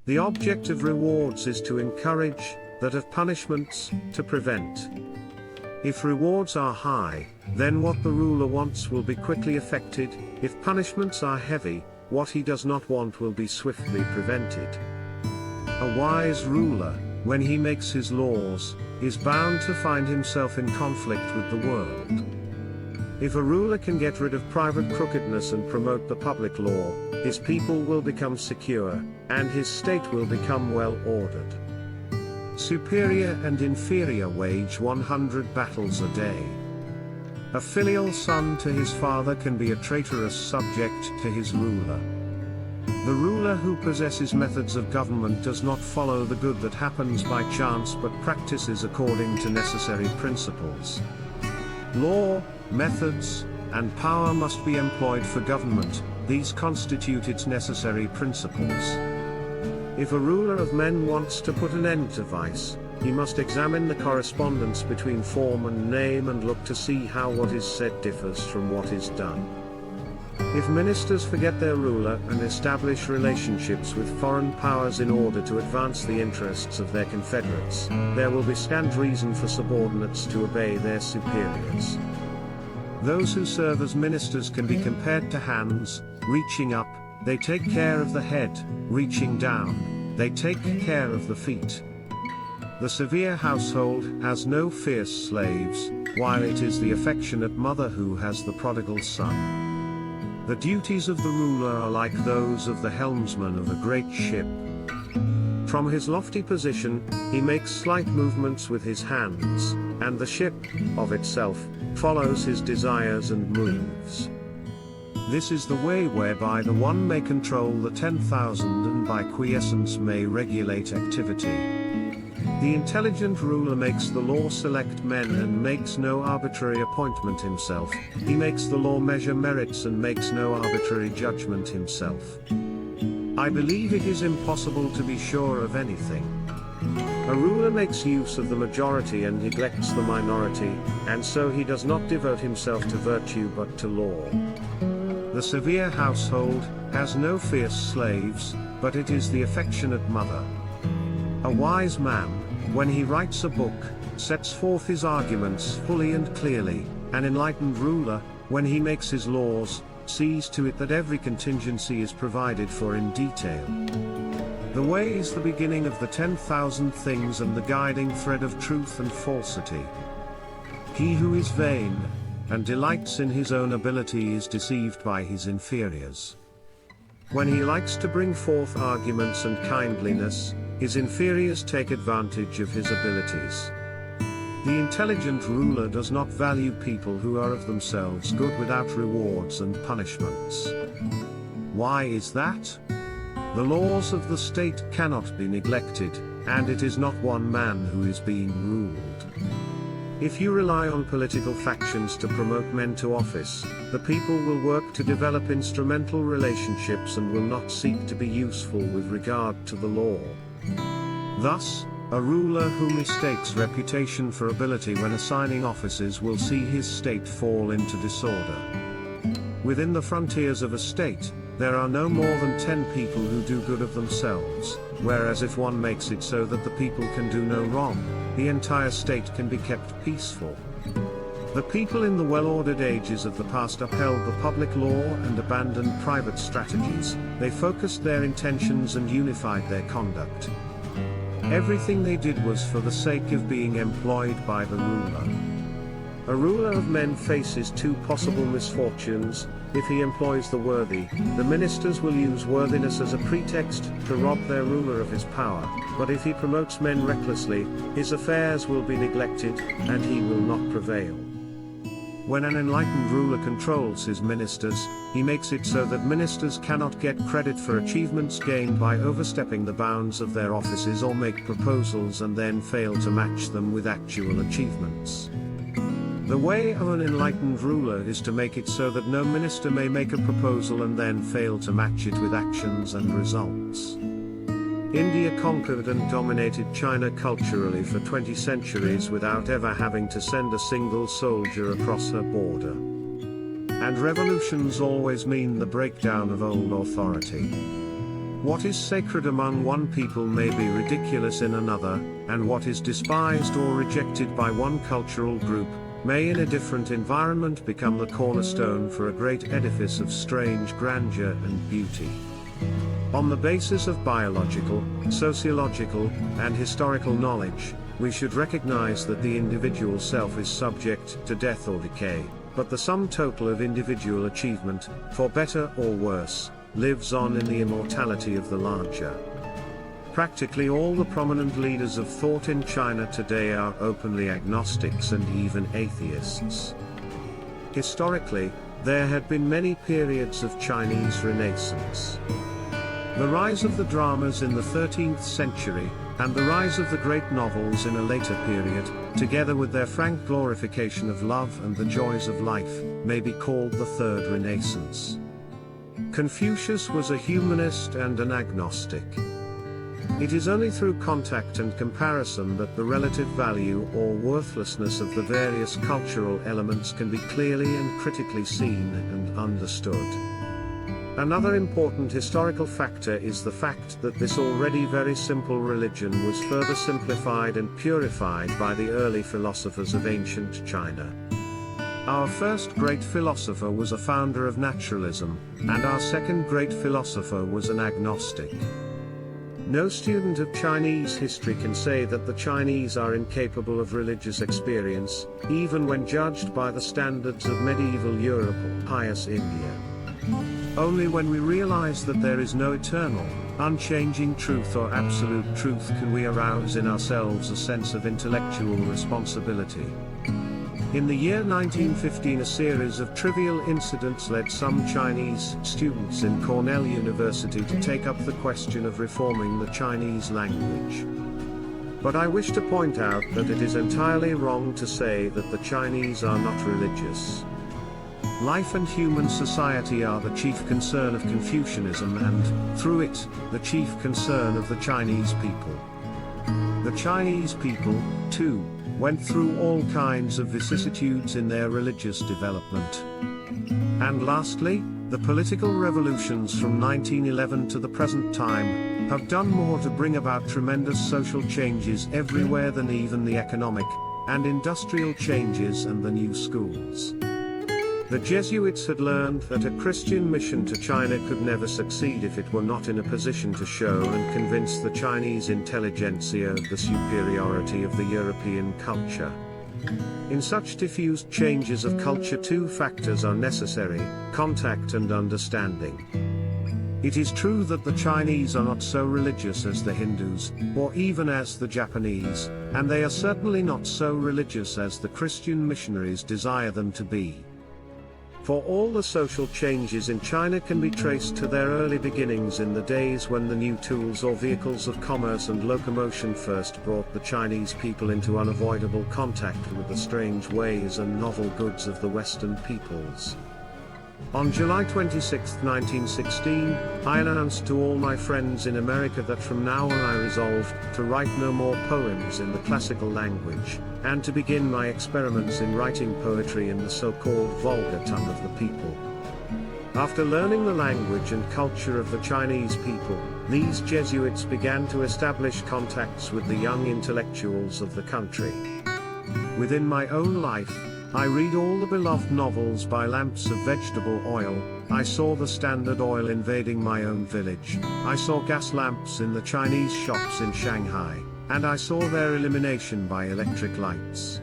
The object of rewards is to encourage, that of punishments, to prevent. If rewards are high, then what the ruler wants will be quickly effected. If punishments are heavy, what he does not want will be swiftly prevented. A wise ruler, when he makes his laws, is bound to find himself in conflict with the world. If a ruler can get rid of private crookedness and promote the public law, his people will become secure, and his state will become well ordered. Superior and inferior wage 100 battles a day. A filial son to his father can be a traitorous subject to his ruler. The ruler who possesses methods of government does not follow the good that happens by chance but practices according to necessary principles. Law, methods, and power must be employed for government, these constitute its necessary principles. If a ruler of men wants to put an end to vice, he must examine the correspondence between form and name and look to see how what is said differs from what is done. If ministers forget their ruler and establish relationships with foreign powers in order to advance the interests of their confederates, there will be scant reason for subordinates to obey their superiors. Those who serve as ministers can be compared to hands, reaching up, they take care of the head, reaching down, they take care of the feet. The severe household has no fierce slaves, while it is the affectionate mother who has the prodigal son. The duties of the ruler are like those of the helmsman of a great ship. From his lofty position, he makes slight movements with his hands, and the ship, of itself, follows his desires and moves. This is the way whereby the one may control the 10,000 and by quiescence may regulate activity. The intelligent ruler makes the law select men and makes no arbitrary appointment himself. He makes the law measure merits and makes no arbitrary judgment himself. I believe it is impossible to be sure of anything. A ruler makes use of the majority and neglects the minority, and so he does not devote himself to virtue but to law. The severe household has no fierce slaves, but it is the affectionate mother. A wise man, when he writes a book, sets forth his arguments fully and clearly. An enlightened ruler, when he makes his laws, sees to it that every contingency is provided for in detail. The way is the beginning of the 10,000 things and the guiding thread of truth and falsity. He who is vain, and delights in his own ability is deceived by his inferiors. When he likes to bring forth arguments and kindliness, his inferiors take advantage of his abilities. The intelligent ruler does not value people who are of themselves good without rewards and punishments. Why is that? The laws of the state cannot be neglected, and it is not one man who is being ruled. If you rely on political factions to promote men to office, the people will work to develop instrumental relationships and will not seek to be useful with regard to the law. Thus, a ruler who mistakes reputation for ability when assigning offices will see his state fall into disorder. Within the frontiers of a state, there are no more than 10 people who do good of themselves, whereas if one makes it so that the people can do no wrong, the entire state can be kept peaceful. The people in the well-ordered ages of the past upheld the public law and abandoned private strategies. They focused their intentions and unified their conduct. Everything they did was for the sake of being employed by the ruler. A ruler of men faces two possible misfortunes. If he employs the worthy, the ministers will use worthiness as a pretext to rob their ruler of his power, but if he promotes men recklessly, his affairs will be neglected, and he will not prevail. When an enlightened ruler controls his ministers, he makes it so that ministers cannot get credit for achievements gained by overstepping the bounds of their offices or make proposals and then fail to match them with actual achievements. The way of an enlightened ruler is to make it so that no minister may make a proposal and then fail to match it with actions and results. India conquered and dominated China culturally for 20 centuries without ever having to send a single soldier across her border. And revolutions always mean the breakdown of old authority. What is sacred among one people may be ridiculous in another, and what is despised or rejected by one cultural group may in a different environment become the cornerstone for a great edifice of strange grandeur and beauty. On the basis of biological, sociological, and historical knowledge, we should recognize that the individual self is subject to death or decay, but the sum total of individual achievement, for better or worse, lives on in the immortality of the larger. Practically all the prominent leaders of thought in China today are openly agnostics and even atheists. Historically, there had been many periods of Chinese Renaissance. The rise of the dramas in the 13th century, and the rise of the great novels in a later period, together with their frank glorification of love and the joys of life, may be called the Third Renaissance. Confucius was a humanist and an agnostic. It is only through contact and comparison that the relative value or worthlessness of the various cultural elements can be clearly and critically seen and understood. Another important historical factor is the fact that this already very simple religion was further simplified and purified by the early philosophers of ancient China. Our first great philosopher was a founder of naturalism, and our second great philosopher was an agnostic. No student of Chinese history can say that the Chinese are incapable of religious experience, even when judged by the standards of medieval Europe or pious India. Only when we realize that there is no eternal, unchanging truth or absolute truth can we arouse in ourselves a sense of intellectual responsibility. In the year 1915, a series of trivial incidents led some Chinese students in Cornell University to take up the question of reforming the Chinese language. But I wish to point out that it is entirely wrong to say that the Chinese are not religious. Life and human society are the chief concern of Confucianism and, through it, the chief concern of the Chinese people. The Chinese people, too, went through all kinds of vicissitudes in their religious development. And lastly, the political revolutions from 1911 to the present time have done more to bring about tremendous social changes everywhere than even the economic and industrial changes and the new schools. The Jesuits had learned that a Christian mission to China could never succeed if it were not in a position to show and convince the Chinese intelligentsia of the superiority of the European culture. In such diffused changes of culture, two factors are necessary: contact and understanding. It is true that the Chinese are not so religious as the Hindus, or even as the Japanese, and they are certainly not so religious as the Christian missionaries desire them to be. For all the social changes in China can be traced to their early beginnings in the days when the new tools or vehicles of commerce and locomotion first brought the Chinese people into unavoidable contact with the strange ways and novel goods of the Western peoples. On July 26, 1916, I announced to all my friends in America that from now on I resolved to write no more poems in the classical language, and to begin my experiments in writing poetry in the so-called vulgar tongue of the people. After learning the language and culture of the Chinese people, these Jesuits began to establish contacts with the young intellectuals of the country. Within my own life, I read all the beloved novels by lamps of vegetable oil. I saw the Standard Oil invading my own village. I saw gas lamps in the Chinese shops in Shanghai, and I saw their elimination by electric lights.